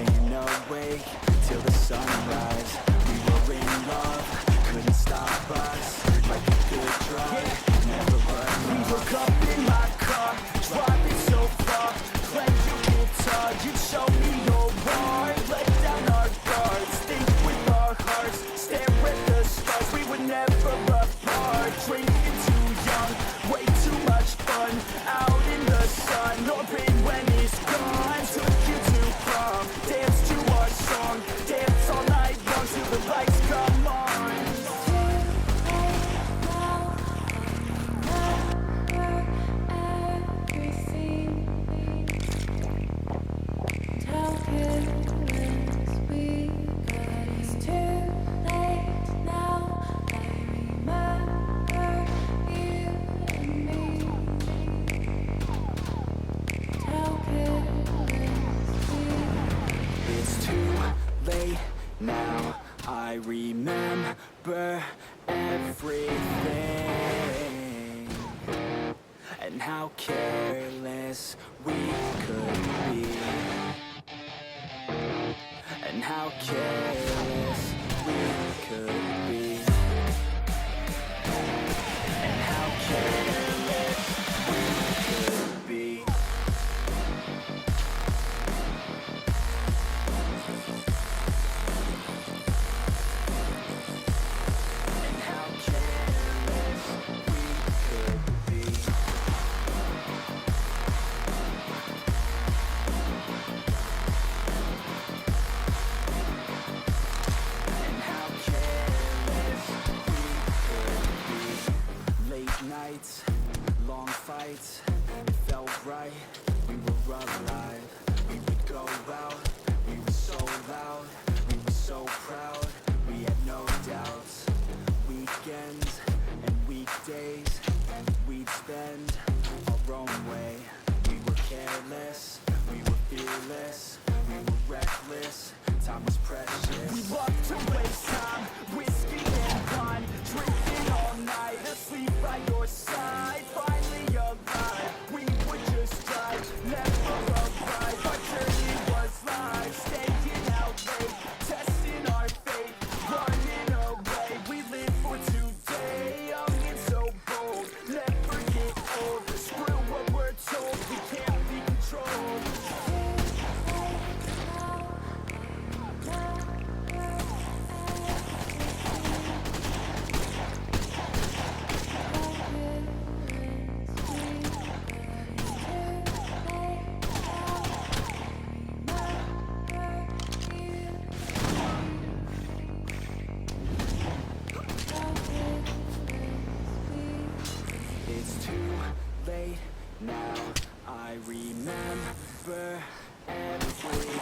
staying awake till the sunrise. We were in love, couldn't stop us. Like a good drug, never enough. We woke up in my car, driving so far. Played your guitar, you show me your heart. Let down our guards, think with our hearts. Stare at the stars, we were never apart. Drinking too young, way too much fun. Out in the sun, no pain when it's gone. Took you to prom, dance to our song. Dance all night long till the lights come on. Now I remember everything, and how careless we could be, and how careless we could be, and how careless we could be. Long fights, it felt right, we were alive. We would go out, we were so loud, we were so proud, we had no doubts. Weekends and weekdays, we'd spend our own way. We were careless, we were fearless, we were reckless, time was precious. We loved to waste time, whiskey and wine, drinking all night, asleep by your side. Finally alive, we would just drive, never arrive. Our journey was live, staying out late, testing our fate, running away. We live for today, young and so bold, never get old. Screw what we're told, we can't be controlled. It's too late now, I remember everything,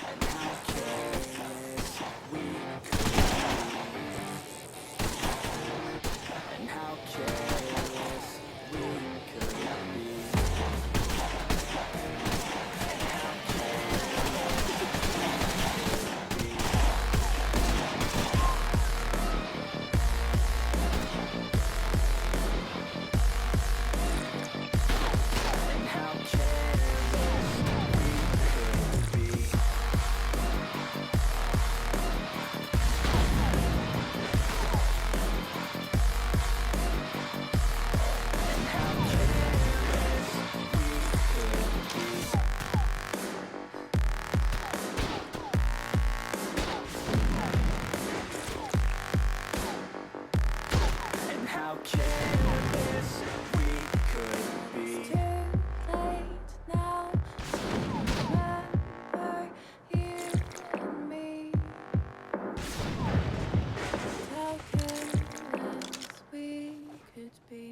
and how careless we could be, and how careless we could be, and how careless we could be. It's too late now to remember you and me. How careless we could be.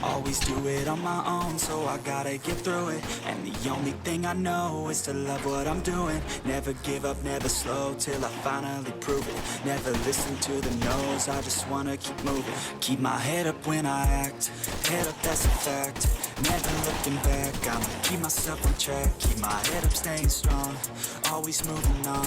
Always do it on my own, so I gotta get through it. And the only thing I know is to love what I'm doing. Never give up, never slow, till I finally prove it. Never listen to the no's, I just wanna keep moving. Keep my head up when I act, head up, that's a fact. Never looking back, I'ma keep myself on track. Keep my head up, staying strong, always moving on.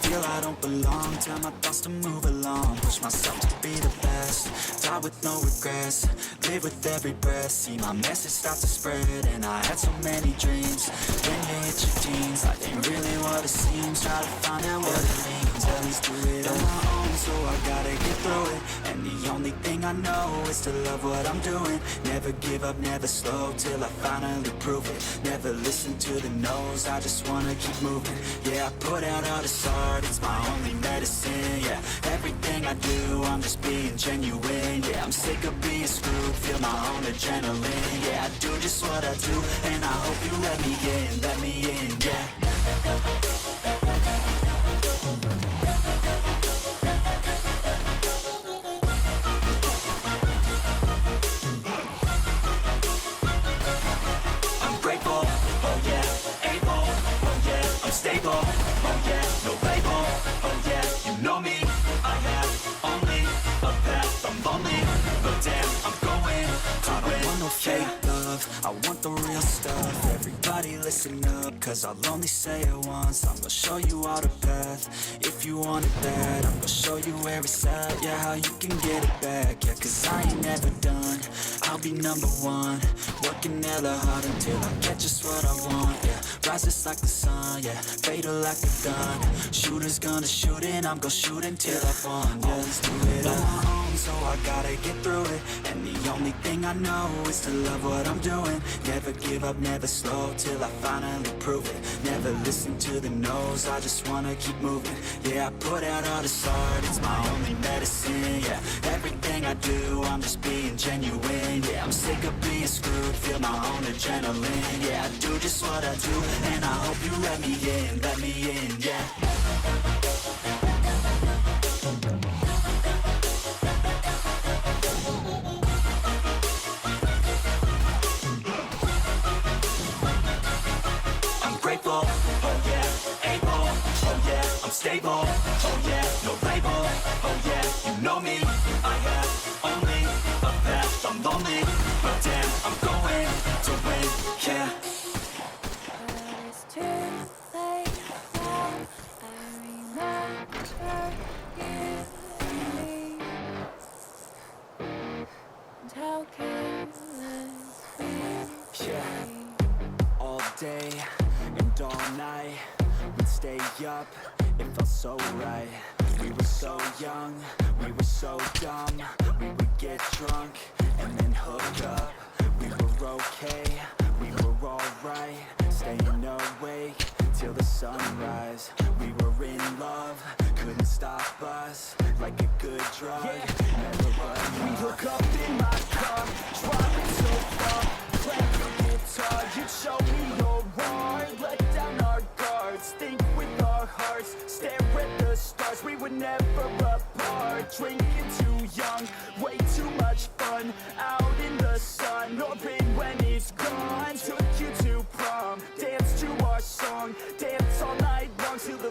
Feel I don't belong, tell my thoughts to move along. Push myself to be the best, die with no regrets. Live with every breath, see my message start to spread. And I had so many dreams, when you hit your teens, life ain't really what it seems. Try to find out what it means, at least do it on my own. So I gotta get through it, and the only thing I know is to love what I'm doing. Never give up, never slow, till I finally prove it. Never listen to the no's, I just wanna keep moving. Yeah, I put out all this art, it's my only medicine. Yeah, everything I do, I'm just being genuine. Yeah, I'm sick of being screwed, feel my own adrenaline. Yeah, I do just what I do, and I hope you let me in, yeah. I'm grateful, oh yeah, able, oh yeah, I'm stable, oh yeah, no label, oh yeah, you know me, I have only a path, I'm lonely, but damn, I'm going to win. I don't want no fake love, I want the real stuff. Everybody listen up, cause I'll only say it once. I'm gonna show you all the path, if you want it bad. I'm gonna show you where it's at, yeah, how you can get it back. Yeah, cause I ain't never done, I'll be number one. Working hella hard until I get just what I want, yeah. Rises like the sun, yeah, fatal like a gun. Shooters gonna shoot and I'm gonna shoot until I won, yeah. Always do it on my own, so I gotta get through it. And the only thing I know is to love what I'm doing. Never give up, never slow, till I finally prove it. Never listen to the no's, I just wanna keep moving. Yeah, I put out all this art, it's my only medicine. Yeah, everything I do, I'm just being genuine. Yeah, I'm sick of being screwed, feel my own adrenaline. Yeah, I do just what I do, and I hope you let me in, yeah. I'm grateful, oh yeah, able, oh yeah, I'm stable, oh yeah, no label, oh yeah, you know me, I have only a path, I'm lonely, but damn, I'm going to win, yeah. But it's too late now. I remember you and me, and how careless we could Yeah. be. All day and all night, we'd stay up, it felt so right. We were so young, we were so dumb. We would get drunk and then hook up. We were okay, we were alright. Staying awake till the sunrise. We were in love, couldn't stop us. Like a good drug, never run. We hook up in my car, driving so far. Play your guitar, you'd show me your heart. Let down our guards, think with our hearts. Stare at the stars, we were never apart. Drinking too young, way too much fun. Out in the sun, orbit when it's gone. Took you to prom, dance to our song. Dance all night long till the